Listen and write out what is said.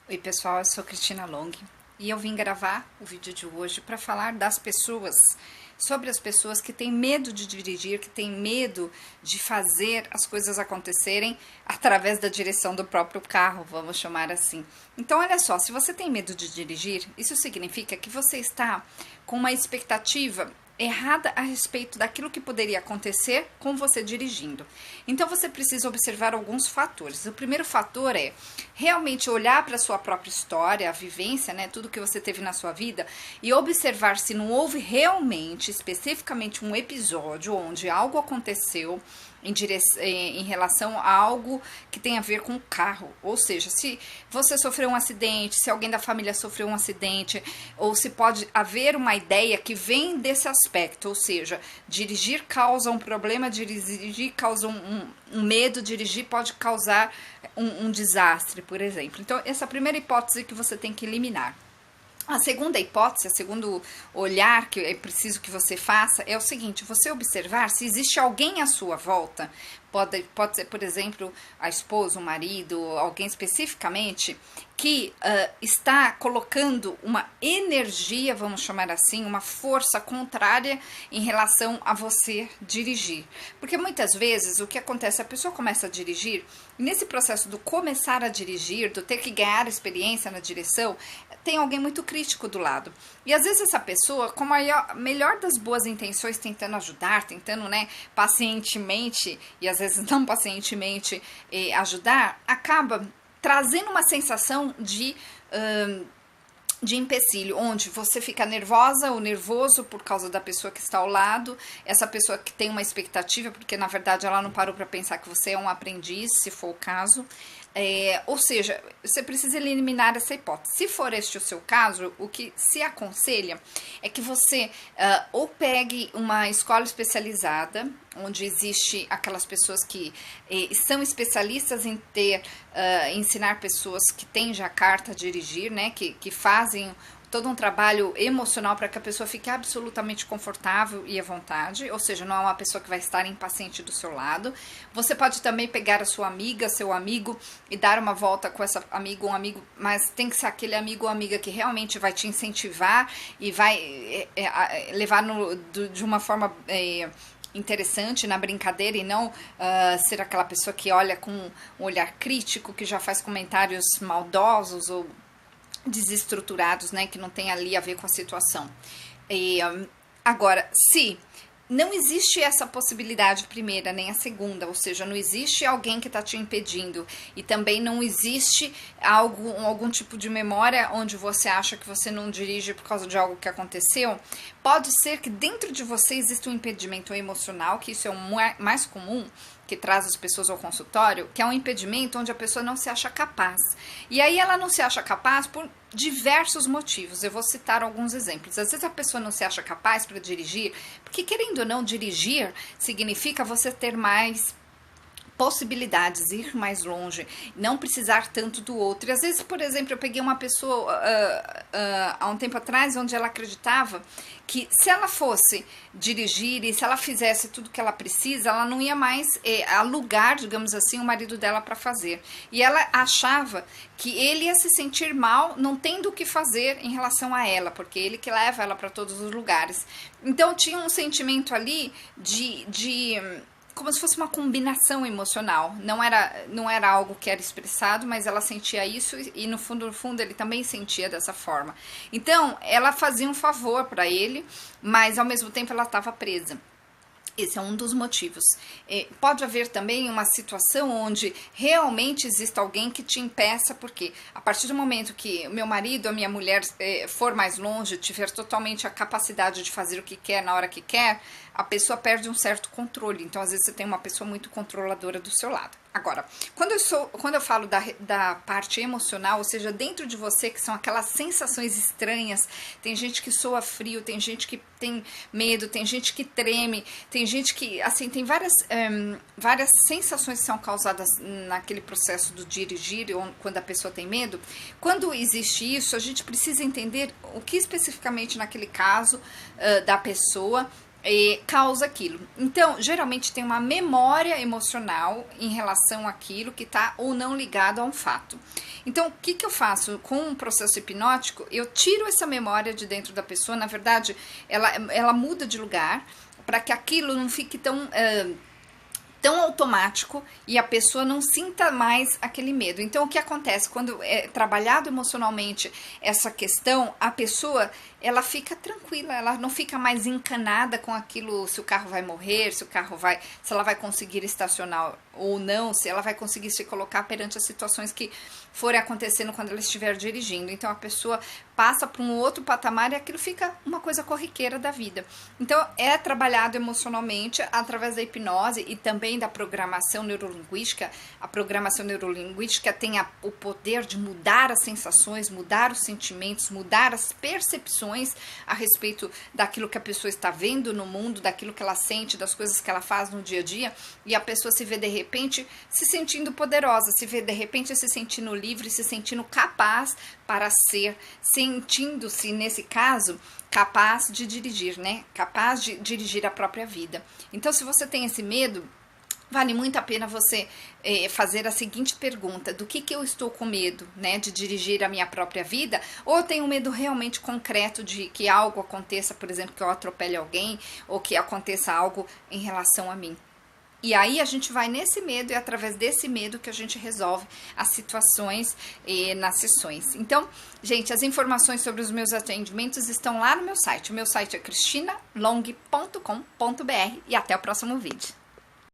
Oi pessoal, eu sou Cristina Long e eu vim gravar o vídeo de hoje para falar das pessoas, sobre as pessoas que têm medo de dirigir, que têm medo de fazer as coisas acontecerem através da direção do próprio carro, vamos chamar assim. Então olha só, se você tem medo de dirigir, isso significa que você está com uma expectativa errada a respeito daquilo que poderia acontecer com você dirigindo. Então você precisa observar alguns fatores. O primeiro fator é realmente olhar para a sua própria história, a vivência, né, tudo que você teve na sua vida e observar se não houve realmente, especificamente um episódio onde algo aconteceu em relação a algo que tem a ver com o carro, ou seja, se você sofreu um acidente, se alguém da família sofreu um acidente, ou se pode haver uma ideia que vem desse aspecto, ou seja, dirigir causa um problema, dirigir causa um medo, dirigir pode causar um desastre, por exemplo. Então, essa é a primeira hipótese que você tem que eliminar. A segunda hipótese, o segundo olhar que é preciso que você faça é o seguinte: você observar se existe alguém à sua volta, pode ser, por exemplo, a esposa, o marido, alguém especificamente, que está colocando uma energia, vamos chamar assim, uma força contrária em relação a você dirigir. Porque muitas vezes o que acontece, a pessoa começa a dirigir, e nesse processo do começar a dirigir, do ter que ganhar experiência na direção, tem alguém muito crítico do lado. E às vezes essa pessoa, com a melhor das boas intenções, tentando ajudar, tentando, né, pacientemente, e às vezes não pacientemente ajudar, acaba trazendo uma sensação de empecilho, onde você fica nervosa ou nervoso por causa da pessoa que está ao lado, essa pessoa que tem uma expectativa, porque na verdade ela não parou para pensar que você é um aprendiz, se for o caso. Ou seja, você precisa eliminar essa hipótese. Se for este o seu caso, o que se aconselha é que você ou pegue uma escola especializada, onde existe aquelas pessoas que são especialistas em ensinar pessoas que têm já carta a dirigir, né, que fazem todo um trabalho emocional para que a pessoa fique absolutamente confortável e à vontade, ou seja, não é uma pessoa que vai estar impaciente do seu lado. Você pode também pegar a sua amiga, seu amigo e dar uma volta com essa amiga, um amigo, mas tem que ser aquele amigo ou amiga que realmente vai te incentivar e vai levar de uma forma interessante na brincadeira e não ser aquela pessoa que olha com um olhar crítico, que já faz comentários maldosos ou desestruturados, né, que não tem ali a ver com a situação. Agora, se não existe essa possibilidade primeira, nem a segunda, ou seja, não existe alguém que está te impedindo e também não existe algum tipo de memória onde você acha que você não dirige por causa de algo que aconteceu, pode ser que dentro de você exista um impedimento emocional, que isso é o mais comum, que traz as pessoas ao consultório, que é um impedimento onde a pessoa não se acha capaz. E aí ela não se acha capaz por diversos motivos. Eu vou citar alguns exemplos. Às vezes a pessoa não se acha capaz para dirigir, porque querendo ou não, dirigir significa você ter mais possibilidades, ir mais longe, não precisar tanto do outro. E às vezes, por exemplo, eu peguei uma pessoa há um tempo atrás, onde ela acreditava que se ela fosse dirigir e se ela fizesse tudo que ela precisa, ela não ia mais alugar, digamos assim, o marido dela para fazer. E ela achava que ele ia se sentir mal não tendo o que fazer em relação a ela, porque ele que leva ela para todos os lugares. Então tinha um sentimento ali de como se fosse uma combinação emocional, não era algo que era expressado, mas ela sentia isso e no fundo ele também sentia dessa forma. Então ela fazia um favor para ele, mas ao mesmo tempo ela estava presa. Esse é um dos motivos. Pode haver também uma situação onde realmente exista alguém que te impeça, porque a partir do momento que o meu marido, a minha mulher for mais longe, tiver totalmente a capacidade de fazer o que quer na hora que quer, a pessoa perde um certo controle. Então, às vezes, você tem uma pessoa muito controladora do seu lado. Agora, quando eu falo da parte emocional, ou seja, dentro de você, que são aquelas sensações estranhas, tem gente que soa frio, tem gente que tem medo, tem gente que treme, tem gente que, assim, tem várias sensações que são causadas naquele processo do dirigir, quando a pessoa tem medo. Quando existe isso, a gente precisa entender o que especificamente naquele caso da pessoa causa aquilo. Então, geralmente tem uma memória emocional em relação àquilo que está ou não ligado a um fato. Então, o que eu faço com um processo hipnótico? Eu tiro essa memória de dentro da pessoa, na verdade, ela muda de lugar para que aquilo não fique tão automático e a pessoa não sinta mais aquele medo. Então, o que acontece quando é trabalhado emocionalmente essa questão, a pessoa ela fica tranquila, ela não fica mais encanada com aquilo, se o carro vai morrer, se ela vai conseguir estacionar ou não, se ela vai conseguir se colocar perante as situações que forem acontecendo quando ela estiver dirigindo. Então a pessoa passa para um outro patamar e aquilo fica uma coisa corriqueira da vida. Então é trabalhado emocionalmente através da hipnose e também da programação neurolinguística. A programação neurolinguística tem o poder de mudar as sensações, mudar os sentimentos, mudar as percepções a respeito daquilo que a pessoa está vendo no mundo, daquilo que ela sente, das coisas que ela faz no dia a dia, e a pessoa se vê de repente se sentindo poderosa, se vê de repente se sentindo livre, se sentindo capaz para ser, sentindo-se nesse caso capaz de dirigir, né? Capaz de dirigir a própria vida. Então, se você tem esse medo, vale muito a pena você fazer a seguinte pergunta: do que eu estou com medo, né, de dirigir a minha própria vida? Ou eu tenho medo realmente concreto de que algo aconteça, por exemplo, que eu atropele alguém, ou que aconteça algo em relação a mim? E aí a gente vai nesse medo, e é através desse medo que a gente resolve as situações nas sessões. Então, gente, as informações sobre os meus atendimentos estão lá no meu site. O meu site é cristinalong.com.br e até o próximo vídeo.